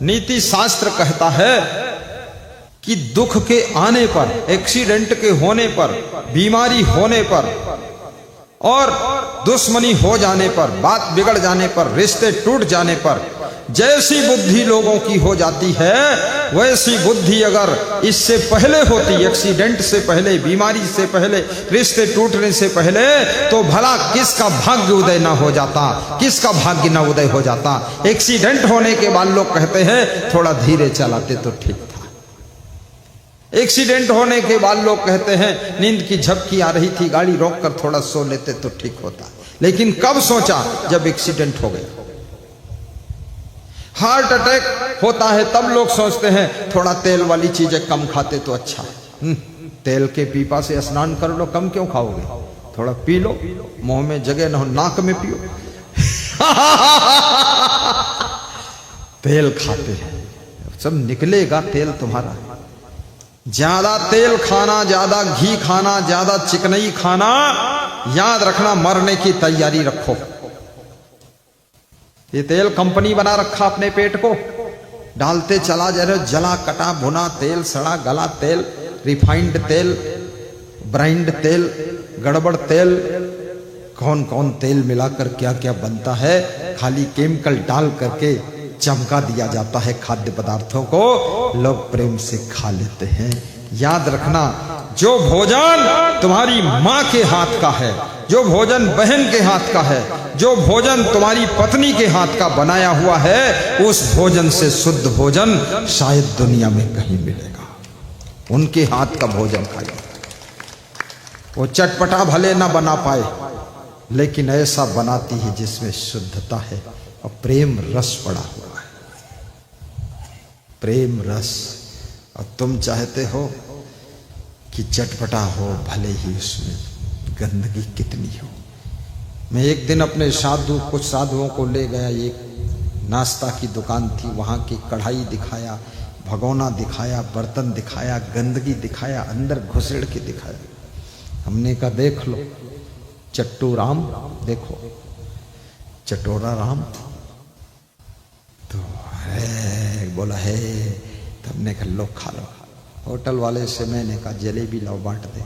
नीति शास्त्र कहता है कि दुख के आने पर, एक्सीडेंट के होने पर, बीमारी होने पर और दुश्मनी हो जाने पर, बात बिगड़ जाने पर, रिश्ते टूट जाने पर जैसी बुद्धि लोगों की हो जाती है, वैसी बुद्धि अगर इससे पहले होती, एक्सीडेंट से पहले, बीमारी से पहले, रिश्ते टूटने से पहले, तो भला किसका भाग्य उदय ना हो जाता, किसका भाग्य ना उदय हो जाता। एक्सीडेंट होने के बाद लोग कहते हैं थोड़ा धीरे चलाते तो ठीक था। एक्सीडेंट होने के बाद लोग कहते हैं नींद की झपकी आ रही थी, गाड़ी रोककर थोड़ा सो लेते तो ठीक होता। लेकिन कब सोचा? जब एक्सीडेंट हो गया। हार्ट अटैक होता है तब लोग सोचते हैं थोड़ा तेल वाली चीजें कम खाते तो अच्छा है। तेल के पीपा से स्नान कर लो, कम क्यों खाओगे? थोड़ा पी लो, मुंह में जगह न हो, नाक में पियो। तेल खाते हैं, सब निकलेगा तेल तुम्हारा। ज्यादा तेल खाना, ज्यादा घी खाना, ज्यादा चिकनई खाना, याद रखना मरने की तैयारी रखो। ये तेल कंपनी बना रखा अपने पेट को, डालते चला जा रहे, जला कटा भुना तेल, सड़ा गला तेल, रिफाइंड तेल, ब्राइंड तेल, गड़बड़ तेल, कौन कौन तेल मिलाकर क्या क्या बनता है, खाली केमिकल डाल करके चमका दिया जाता है खाद्य पदार्थों को, लोग प्रेम से खा लेते हैं। याद रखना, जो भोजन तुम्हारी माँ के हाथ का है, जो भोजन बहन के हाथ का है, जो भोजन तुम्हारी पत्नी के हाथ का बनाया हुआ है, उस भोजन से शुद्ध भोजन शायद दुनिया में कहीं मिलेगा। उनके हाथ का भोजन खाइए। वो चटपटा भले ना बना पाए, लेकिन ऐसा बनाती है जिसमें शुद्धता है और प्रेम रस पड़ा हुआ है, प्रेम रस। और तुम चाहते हो कि चटपटा हो, भले ही उसमें गंदगी कितनी हो। मैं एक दिन अपने कुछ साधुओं को ले गया, एक नाश्ता की दुकान थी, वहाँ की कढ़ाई दिखाया, भगोना दिखाया, बर्तन दिखाया, गंदगी दिखाया, अंदर घुसेड़ के दिखाया। हमने कहा देख लो चट्टू राम, देखो चटोरा राम तो है, बोला है। तो हमने कहा लो खा लो। होटल वाले से मैंने कहा जलेबी लो बांट दे,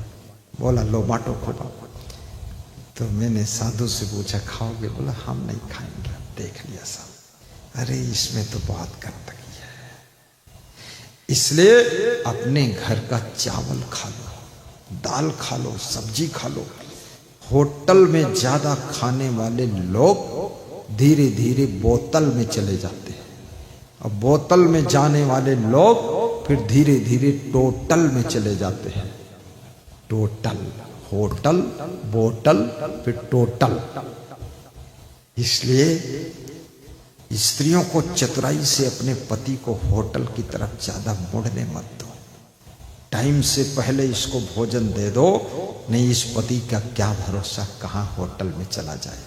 बोला लो बांटो खूब। तो मैंने साधु से पूछा खाओगे? बोला हम नहीं खाएंगे। देख लिया साहब, अरे इसमें तो बहुत गंदगी है, इसलिए अपने घर का चावल खा लो, दाल खा लो, सब्जी खा लो। होटल में ज्यादा खाने वाले लोग धीरे धीरे बोतल में चले जाते हैं, और बोतल में जाने वाले लोग फिर धीरे धीरे टोटल में चले जाते हैं। टोटल, होटल, बोतल, फिर टोटल। इसलिए स्त्रियों को चतुराई से अपने पति को होटल की तरफ ज्यादा मुड़ने मत दो। टाइम से पहले इसको भोजन दे दो, नहीं इस पति का क्या भरोसा कहाँ होटल में चला जाए।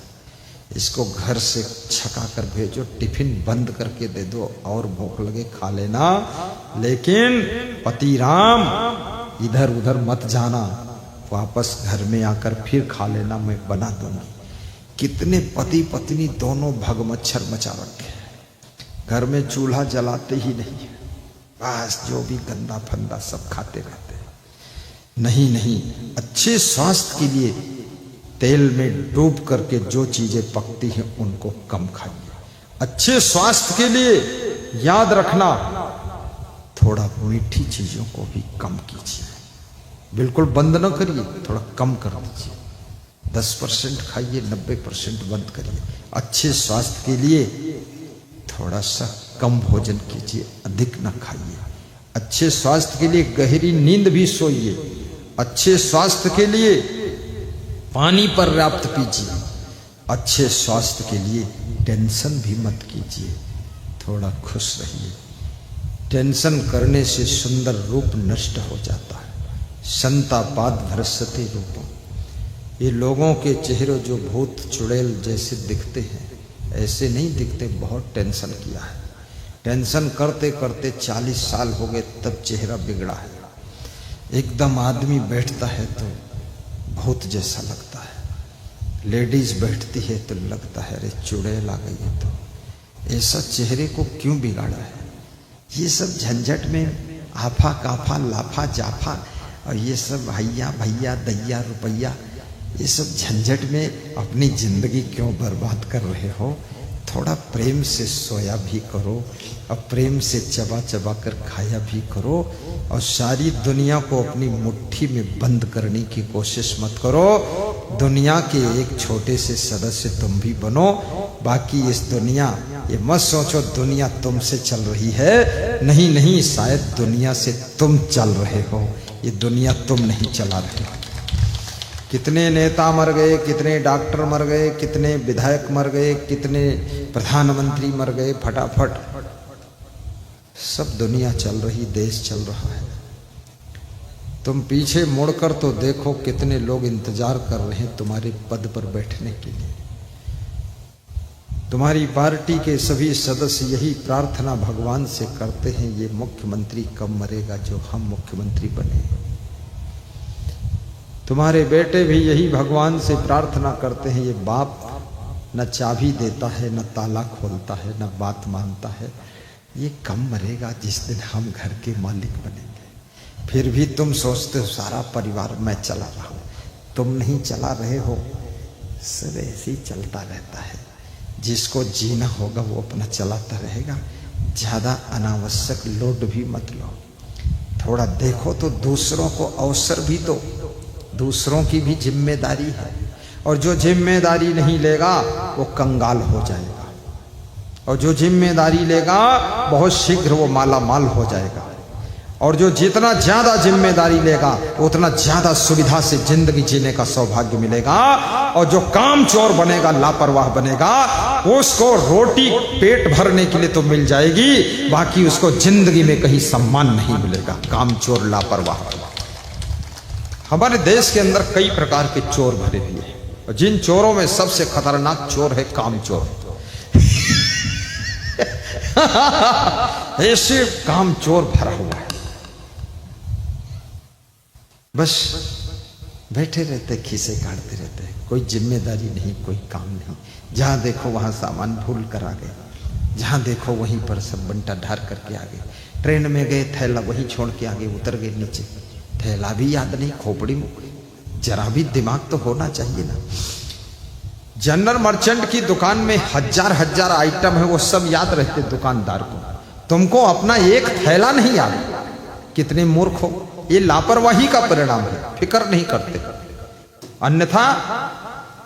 इसको घर से छका कर भेजो, टिफिन बंद करके दे दो, और भूख लगे खा लेना, लेकिन पति राम इधर उधर मत जाना, वापस घर में आकर फिर खा लेना, मैं बना दूंगी। कितने पति पत्नी दोनों भग मच्छर मचा रखे हैं, घर में चूल्हा जलाते ही नहीं है, बस जो भी गंदा फंदा सब खाते रहते हैं। नहीं नहीं, अच्छे स्वास्थ्य के लिए तेल में डूब करके जो चीजें पकती हैं उनको कम खाइए। अच्छे स्वास्थ्य के लिए याद रखना, थोड़ा मीठी चीजों को भी कम कीजिए। बिल्कुल बंद न करिए, थोड़ा कम कर दीजिए। 10% खाइए, 90% बंद करिए। अच्छे स्वास्थ्य के लिए थोड़ा सा कम भोजन कीजिए, अधिक न खाइए। अच्छे स्वास्थ्य के लिए गहरी नींद भी सोइए। अच्छे स्वास्थ्य के लिए पानी पर्याप्त पीजिए। अच्छे स्वास्थ्य के लिए टेंशन भी मत कीजिए, थोड़ा खुश रहिए। टेंशन करने से सुंदर रूप नष्ट हो जाता है। संतापाद भ्रसते रूपम। ये लोगों के चेहरे जो भूत चुड़ैल जैसे दिखते हैं, ऐसे नहीं दिखते। बहुत टेंशन किया है, टेंशन करते करते 40 साल हो गए तब चेहरा बिगड़ा है। एकदम आदमी बैठता है तो भूत जैसा लगता है, लेडीज बैठती है तो लगता है अरे चुड़ैल आ गई है। तो ऐसा चेहरे को क्यों बिगाड़ा है? ये सब झंझट में आफा काफा लाफा जाफा और ये सब हैया भैया दैया रुपया, ये सब झंझट में अपनी जिंदगी क्यों बर्बाद कर रहे हो? थोड़ा प्रेम से सोया भी करो और प्रेम से चबा चबा कर खाया भी करो और सारी दुनिया को अपनी मुट्ठी में बंद करने की कोशिश मत करो। दुनिया के एक छोटे से सदस्य तुम भी बनो। बाकी इस दुनिया, ये मत सोचो दुनिया तुमसे चल रही है, नहीं नहीं, शायद दुनिया से तुम चल रहे हो, ये दुनिया तुम नहीं चला रहे हो। कितने नेता मर गए, कितने डॉक्टर मर गए, कितने विधायक मर गए, कितने प्रधानमंत्री मर गए, फटाफट सब दुनिया चल रही, देश चल रहा है। तुम पीछे मुड़कर तो देखो कितने लोग इंतजार कर रहे हैं तुम्हारे पद पर बैठने के लिए। तुम्हारी पार्टी के सभी सदस्य यही प्रार्थना भगवान से करते हैं, ये मुख्यमंत्री कब मरेगा जो हम मुख्यमंत्री बने। तुम्हारे बेटे भी यही भगवान से प्रार्थना करते हैं, ये बाप न चाबी देता है, न ताला खोलता है, न बात मानता है, ये कब मरेगा जिस दिन हम घर के मालिक बनेंगे। फिर भी तुम सोचते हो सारा परिवार मैं चला रहा हूं, तुम नहीं चला रहे हो। सब ऐसे ही चलता रहता है। जिसको जीना होगा वो अपना चलाता रहेगा। ज्यादा अनावश्यक लोड भी मत लो। थोड़ा देखो तो दूसरों को अवसर भी दो, दूसरों की भी जिम्मेदारी है। और जो जिम्मेदारी नहीं लेगा वो कंगाल हो जाएगा, और जो जिम्मेदारी लेगा बहुत शीघ्र वो माला माल हो जाएगा। और जो जितना ज्यादा जिम्मेदारी लेगा उतना ज्यादा सुविधा से जिंदगी जीने का सौभाग्य मिलेगा। और जो काम चोर बनेगा, लापरवाह बनेगा, उसको रोटी पेट भरने के लिए तो मिल जाएगी, बाकी उसको जिंदगी में कहीं सम्मान नहीं मिलेगा। काम चोर लापरवाह। हमारे देश के अंदर कई प्रकार के चोर भरे हुए हैं, और जिन चोरों में सबसे खतरनाक चोर है काम चोर। ऐसे काम चोर भरा हुआ है, बस बैठे रहते, खीसे काटते रहते, कोई जिम्मेदारी नहीं, कोई काम नहीं। जहां देखो वहां सामान भूल कर आ गए, जहां देखो वहीं पर सब बंटा ढार करके आ गए। ट्रेन में गए, थैला वहीं छोड़ के आगे उतर गए नीचे, थैला भी याद नहीं, खोपड़ी में जरा भी दिमाग तो होना चाहिए ना। जनरल मर्चेंट की दुकान में हजार हजार आइटम है, वो सब याद रहते दुकानदार को, तुमको अपना एक थैला नहीं याद। कितने मूर्ख हो, ये लापरवाही का परिणाम है, फिक्र नहीं करते। अन्यथा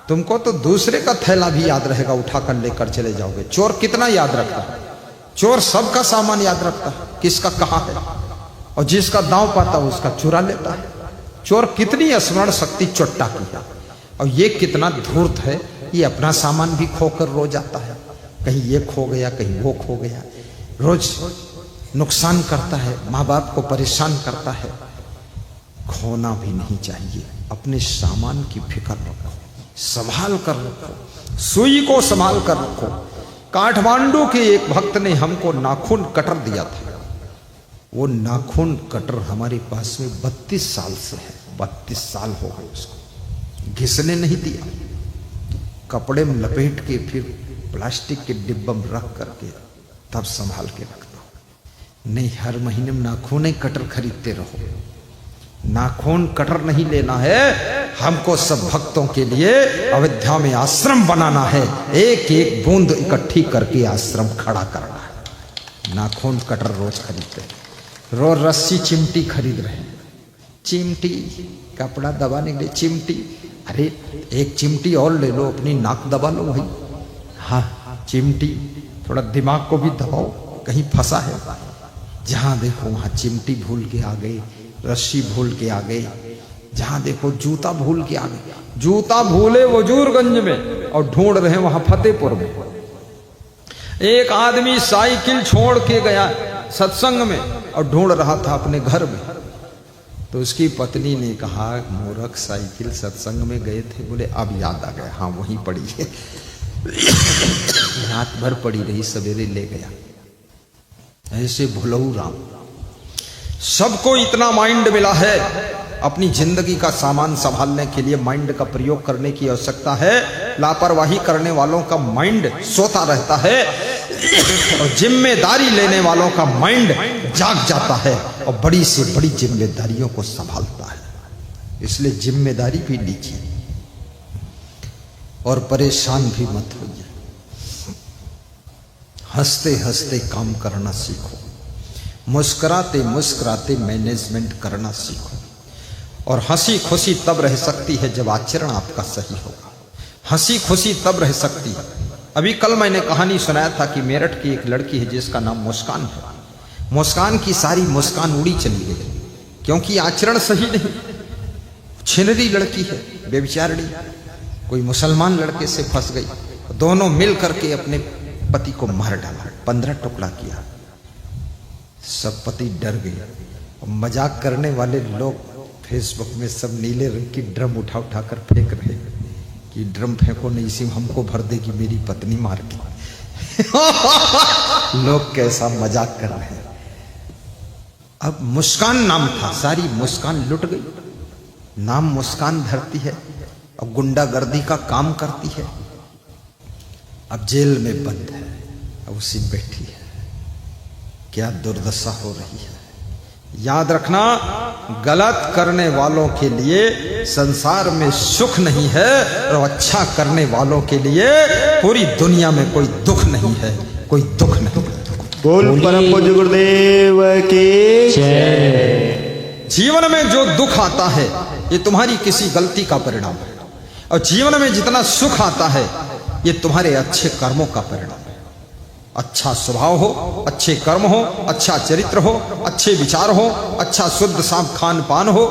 तुमको तो दूसरे का थैला भी याद रहेगा, उठाकर लेकर चले जाओगे। चोर कितना याद रखता है? चोर सबका सामान याद रखता है, किसका कहां है, और जिसका दांव पाता है उसका चुरा लेता है। चोर कितनी स्मरण शक्ति चोट्टा की है, और ये कितना धूर्त है, ये अपना सामान भी खोकर रो जाता है। कहीं ये खो गया, कहीं वो खो गया, रोज नुकसान करता है, माँ बाप को परेशान करता है। खोना भी नहीं चाहिए। अपने सामान की फिक्र रखो, संभाल कर रखो, सुई को संभाल कर रखो। काठमांडू के एक भक्त ने हमको नाखून कटर दिया था। वो नाखून कटर हमारे पास में 32 साल से है, 32 साल हो गए उसको, घिसने नहीं दिया। कपड़े में लपेट के फिर प्लास्टिक के डिब्बे में रख करके तब संभाल के रखता हूं। नहीं, हर महीने में नाखून कटर खरीदते रहो। नाखून कटर नहीं लेना है हमको, सब भक्तों के लिए अयोध्या में आश्रम बनाना है। एक एक बूंद इकट्ठी करके आश्रम खड़ा करना है। नाखून कटर रोज खरीदते, रोज रस्सी चिमटी खरीद रहे हैं। चिमटी कपड़ा दबाने के लिए चिमटी, अरे एक चिमटी और ले लो, अपनी नाक दबा लो भाई। हाँ चिमटी, थोड़ा दिमाग को भी दबाओ, कहीं फंसा है। जहां देखो वहां चिमटी भूल के आ गए, रस्सी भूल के आ गए, जहां देखो जूता भूल के आ गए। जूता भूले वजूरगंज में और ढूंढ रहे वहां फतेहपुर में। एक आदमी साइकिल छोड़ के गया सत्संग में और ढूंढ रहा था अपने घर में। तो उसकी पत्नी ने कहा, मूर्ख, साइकिल सत्संग में गए थे। बोले अब याद आ गया, हाँ वहीं पड़ी है। रात भर पड़ी रही, सवेरे ले गया। ऐसे भुलऊ राम। सबको इतना माइंड मिला है, अपनी जिंदगी का सामान संभालने के लिए माइंड का प्रयोग करने की आवश्यकता है। लापरवाही करने वालों का माइंड सोता रहता है। और जिम्मेदारी लेने वालों का माइंड जाग जाता है और बड़ी से बड़ी जिम्मेदारियों को संभालता है। इसलिए जिम्मेदारी भी लीजिए और परेशान भी मत होइए। हंसते हंसते काम करना सीखो, मुस्कुराते मुस्कुराते मैनेजमेंट करना सीखो। और हंसी खुशी तब रह सकती है जब आचरण आपका सही होगा। हंसी खुशी तब रह सकती है। अभी कल मैंने कहानी सुनाया था कि मेरठ की एक लड़की है जिसका नाम मुस्कान है। मुस्कान की सारी मुस्कान उड़ी चली गई क्योंकि आचरण सही नहीं। छिनरी लड़की है, बेविचारणी, कोई मुसलमान लड़के से फंस गई। दोनों मिल करके अपने पति को मार डाला, 15 टुकड़ा किया। सब पति डर गए। मजाक करने वाले लोग फेसबुक में सब नीले रंग की ड्रम उठा उठा कर फेंक रहे कि ड्रम फेंको नहीं, इसी हमको भर देगी मेरी पत्नी मार के। लोग कैसा मजाक कर रहे हैं। अब मुस्कान नाम था, सारी मुस्कान लुट गई। नाम मुस्कान धरती है और गुंडागर्दी का काम करती है। अब जेल में बंद है, अब उसी बैठी है। क्या दुर्दशा हो रही है। याद रखना, गलत करने वालों के लिए संसार में सुख नहीं है और अच्छा करने वालों के लिए पूरी दुनिया में कोई दुख नहीं है, कोई दुख नहीं। बोल परम पूज्य गुरुदेव की जय। जीवन में जो दुख आता है ये तुम्हारी किसी गलती का परिणाम है, और जीवन में जितना सुख आता है ये तुम्हारे अच्छे कर्मों का परिणाम है। अच्छा स्वभाव हो, अच्छे कर्म हो, अच्छा चरित्र हो, अच्छे विचार हो, अच्छा शुद्ध साफ खान पान हो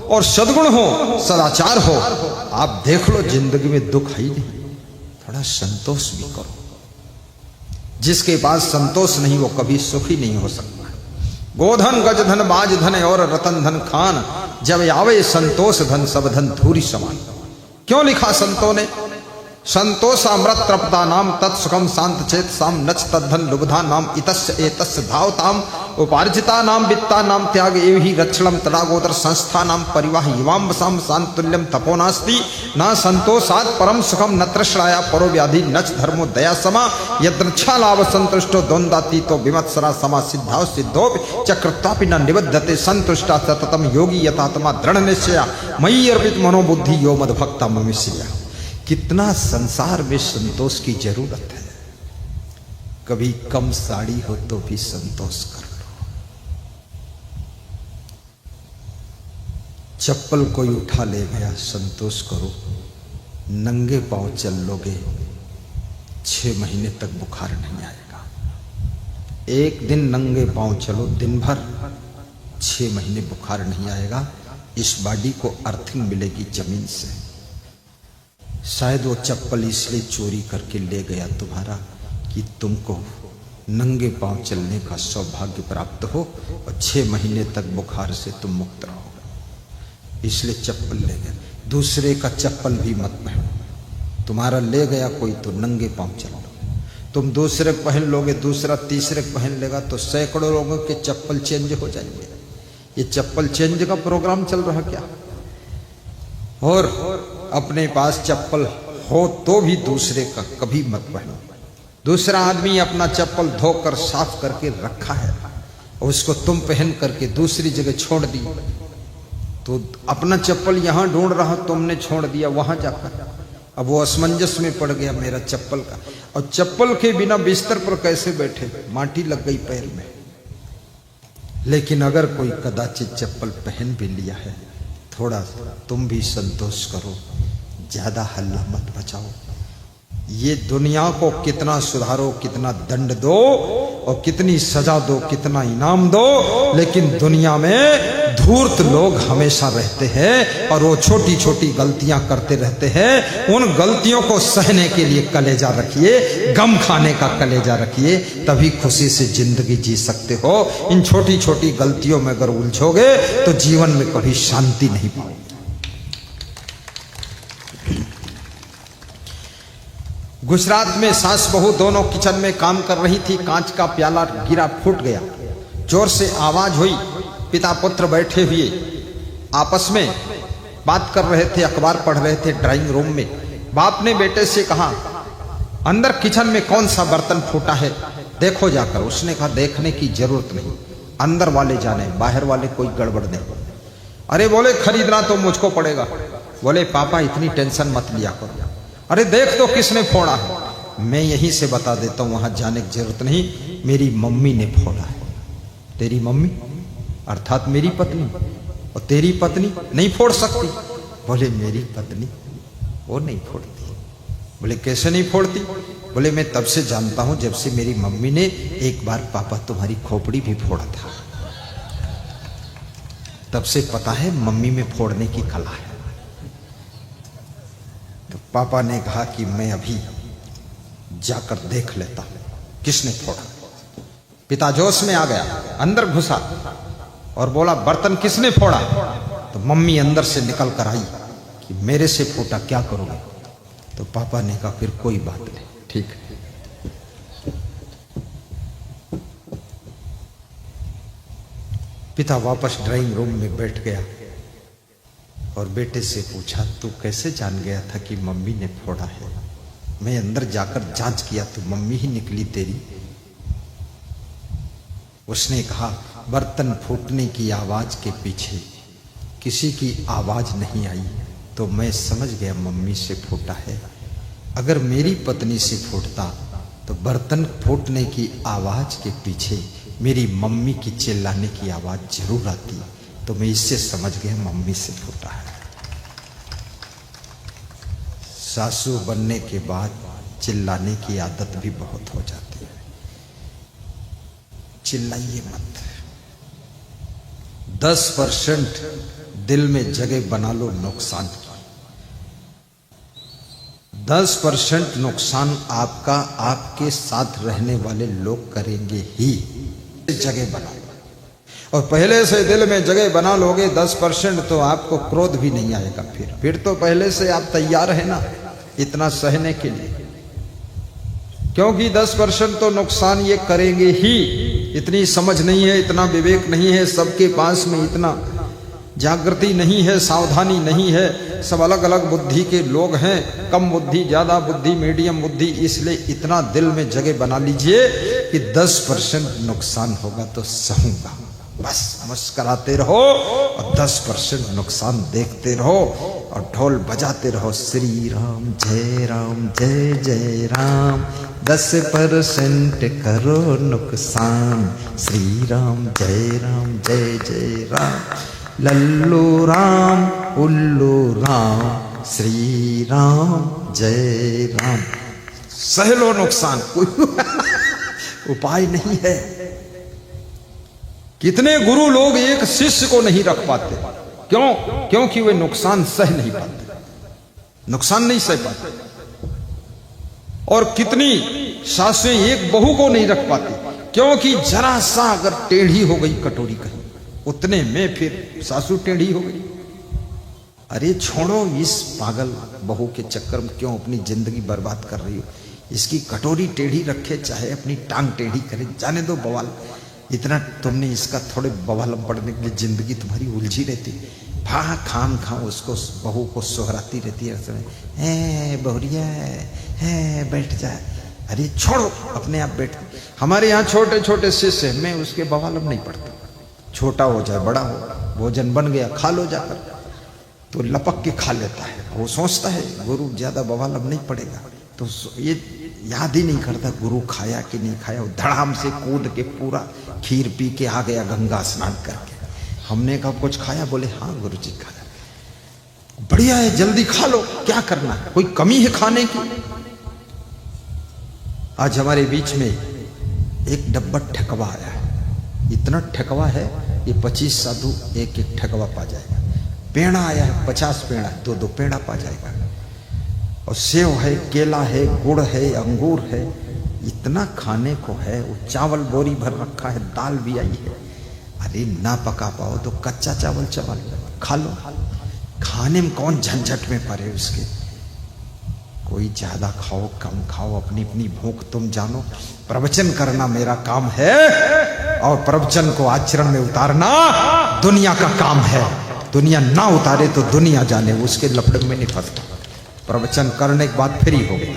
और सद्गुण हो, सदाचार हो। आप देख लो जिंदगी में दुख है ही नहीं। थोड़ा संतोष भी करो। जिसके पास संतोष नहीं वो कभी सुखी नहीं हो सकता। गोधन गज धन बाज धन और रतन धन खान, जब आवे संतोष धन सब धन धूरी समान। क्यों लिखा संतों ने, संतोषामृत तृप्ता नाम तत्सुखम शांत चेत साम नच तद्धन लुब्धा नाम इतस्य एतस्य धावताम उपार्जिता नाम वित्ता नाम त्याग एव ही रक्षणम तडागोदर संस्था नाम परिवाह युवाम वसाम शांतुल्यम तपोनास्ति न संतोषात् परम सुखम न तृष्णाया परो व्याधि नच धर्मो दया समा यद्रच्छा लाभ संतुष्टो द्वंद्वातीतो विमत्सरा समा सिद्धाव सिद्धो चक्रत्वापि न निबद्धते संतुष्टा सततम योगी यथात्मा दृढ़ निश्चया मयि अर्पित मनोबुद्धि यो मद्भक्ता ममिष्या। कितना संसार में संतोष की जरूरत है। कभी कम साड़ी हो तो भी संतोष कर लो। चप्पल कोई उठा ले गया, संतोष करो। नंगे पांव चल लोगे 6 महीने तक बुखार नहीं आएगा। एक दिन नंगे पांव चलो, दिन भर 6 महीने बुखार नहीं आएगा। इस बॉडी को अर्थिंग मिलेगी जमीन से। शायद वो चप्पल इसलिए चोरी करके ले गया तुम्हारा कि तुमको नंगे पांव चलने का सौभाग्य प्राप्त हो और 6 महीने तक बुखार से तुम मुक्त रहोगे, इसलिए चप्पल ले गया। दूसरे का चप्पल भी मत पहनो। तुम्हारा ले गया कोई तो नंगे पांव चलो। तुम दूसरे पहन लोगे, दूसरा तीसरे पहन लेगा तो सैकड़ों लोगों के चप्पल चेंज हो जाएंगे। ये चप्पल चेंज का प्रोग्राम चल रहा क्या। और अपने पास चप्पल हो तो भी दूसरे का कभी मत पहनो। दूसरा आदमी अपना चप्पल धोकर साफ करके रखा है और उसको तुम पहन करके दूसरी जगह छोड़ दी, तो अपना चप्पल यहां ढूंढ रहा, तुमने छोड़ दिया वहां जाकर। अब वो असमंजस में पड़ गया मेरा चप्पल का। और चप्पल के बिना बिस्तर पर कैसे बैठे, माटी लग गई पैर में। लेकिन अगर कोई कदाचित चप्पल पहन भी लिया है, थोड़ा तुम भी संतोष करो, ज्यादा हल्ला मत मचाओ। ये दुनिया को कितना सुधारो, कितना दंड दो और कितनी सजा दो, कितना इनाम दो, लेकिन दुनिया में धूर्त लोग हमेशा रहते हैं और वो छोटी छोटी गलतियां करते रहते हैं। उन गलतियों को सहने के लिए कलेजा रखिए, गम खाने का कलेजा रखिए, तभी खुशी से जिंदगी जी सकते हो। इन छोटी छोटी गलतियों में अगर उलझोगे तो जीवन में कभी शांति नहीं पाओगे। गुजरात में सास बहू दोनों किचन में काम कर रही थी। कांच का प्याला गिरा, फूट गया। जोर से आवाज हुई। पिता पुत्र बैठे हुए आपस में बात कर रहे थे, अखबार पढ़ रहे थे ड्राइंग रूम में। बाप ने बेटे से कहा, अंदर किचन में कौन सा बर्तन फूटा है देखो जाकर। उसने कहा देखने की जरूरत नहीं, अंदर वाले जाने, बाहर वाले कोई गड़बड़ नहीं। अरे बोले खरीदना तो मुझको पड़ेगा। बोले पापा इतनी टेंशन मत लिया करो। अरे देख तो किसने फोड़ा है। मैं यहीं से बता देता हूं, वहां जाने की जरूरत नहीं, मेरी मम्मी ने फोड़ा है। तेरी मम्मी अर्थात मेरी पत्नी, और तेरी पत्नी नहीं फोड़ सकती। बोले मेरी पत्नी वो नहीं फोड़ती। बोले कैसे नहीं फोड़ती? बोले मैं तब से जानता हूं जब से मेरी मम्मी ने एक बार पापा तुम्हारी खोपड़ी भी फोड़ा था, तब से पता है मम्मी में फोड़ने की कला है। तो पापा ने कहा कि मैं अभी जाकर देख लेता हूं किसने फोड़ा। पिता जोश में आ गया, अंदर घुसा और बोला बर्तन किसने फोड़ा? तो मम्मी अंदर से निकल कर आई कि मेरे से फूटा, क्या करोगे? तो पापा ने कहा फिर कोई बात नहीं, ठीक है। पिता वापस ड्राइंग रूम में बैठ गया और बेटे से पूछा तू कैसे जान गया था कि मम्मी ने फोड़ा है? मैं अंदर जाकर जांच किया तो मम्मी ही निकली तेरी। उसने कहा बर्तन फूटने की आवाज के पीछे किसी की आवाज नहीं आई तो मैं समझ गया मम्मी से फूटा है। अगर मेरी पत्नी से फूटता तो बर्तन फूटने की आवाज के पीछे मेरी मम्मी की चिल्लाने की आवाज जरूर आती, तो मैं इससे समझ गया मम्मी से फूटा है। सासू बनने के बाद चिल्लाने की आदत भी बहुत हो जाती है। चिल्लाइए मत। 10% दिल में जगह बना लो नुकसान की। 10% नुकसान आपका आपके साथ रहने वाले लोग करेंगे ही। जगह बनाओ और पहले से दिल में जगह बना लोगे 10% तो आपको क्रोध भी नहीं आएगा। फिर तो पहले से आप तैयार है ना इतना सहने के लिए, क्योंकि 10% तो नुकसान ये करेंगे ही। इतनी समझ नहीं है, इतना विवेक नहीं है, सबके पास में इतना जागृति नहीं है, सावधानी नहीं है। सब अलग अलग बुद्धि के लोग हैं, कम बुद्धि, ज्यादा बुद्धि, मीडियम बुद्धि। इसलिए इतना दिल में जगह बना लीजिए कि 10% नुकसान होगा तो सहूंगा, बस मुस्कुराते रहो और 10% नुकसान देखते रहो और ढोल बजाते रहो। श्री राम जय जय राम, 10% करो नुकसान। श्री राम जय जय राम, लल्लू राम उल्लू राम, श्री राम जय राम। सह लो नुकसान, कोई उपाय नहीं है। कितने गुरु लोग एक शिष्य को नहीं रख पाते, क्यों? क्योंकि वे नुकसान सह नहीं पाते, नुकसान नहीं सह पाते। और कितनी सासुएं एक बहू को नहीं रख पाती, क्योंकि जरा सा अगर टेढ़ी हो गई कटोरी कहीं, उतने में फिर सासू टेढ़ी हो गई। अरे छोड़ो इस पागल बहू के चक्कर में क्यों अपनी जिंदगी बर्बाद कर रही हो। इसकी कटोरी टेढ़ी रखे, चाहे अपनी टांग टेढ़ी करे, जाने दो बवाल। इतना तुमने इसका थोड़े बवाल पड़ने के लिए जिंदगी तुम्हारी उलझी रहती। खाम उसको बहू को सोहराती रहती है, बहुरिया है बैठ जाए। अरे छोड़ो, अपने आप बैठ। हमारे यहाँ छोटे छोटे शिष्य है, मैं उसके बवाल नहीं पड़ता। छोटा हो चाहे बड़ा हो, भोजन बन गया खा लो जाकर, तो लपक के खा लेता है। वो सोचता है गुरु ज्यादा बवाल अब नहीं पड़ेगा, तो ये याद ही नहीं करता गुरु खाया कि नहीं खाया। वो धड़ाम से कूद के पूरा खीर पी के आ गया गंगा स्नान करके। हमने कहा कुछ खाया? बोले हाँ गुरु जी खाया। बढ़िया है, जल्दी खा लो, क्या करना है, कोई कमी है खाने की? आज हमारे बीच में एक डब्बा ठेकवा आया है। इतना ठेकवा है ये 25 साधु एक एक ठेकवा पा जाएगा। पेड़ा आया है 50 पेड़ा, 2-2 पेड़ा पा जाएगा। और सेव है, केला है, गुड़ है, अंगूर है, इतना खाने को है। वो चावल बोरी भर रखा है, दाल भी आई है। अरे ना पका पाओ तो कच्चा चावल खा लो। खाने में कौन झंझट में पड़े उसके। कोई ज्यादा खाओ कम खाओ, अपनी अपनी भूख तुम जानो। प्रवचन करना मेरा काम है और प्रवचन को आचरण में उतारना दुनिया का काम है। दुनिया ना उतारे तो दुनिया जाने, उसके लफड़े में नहीं फंसता। प्रवचन करने के बाद फ्री हो गया।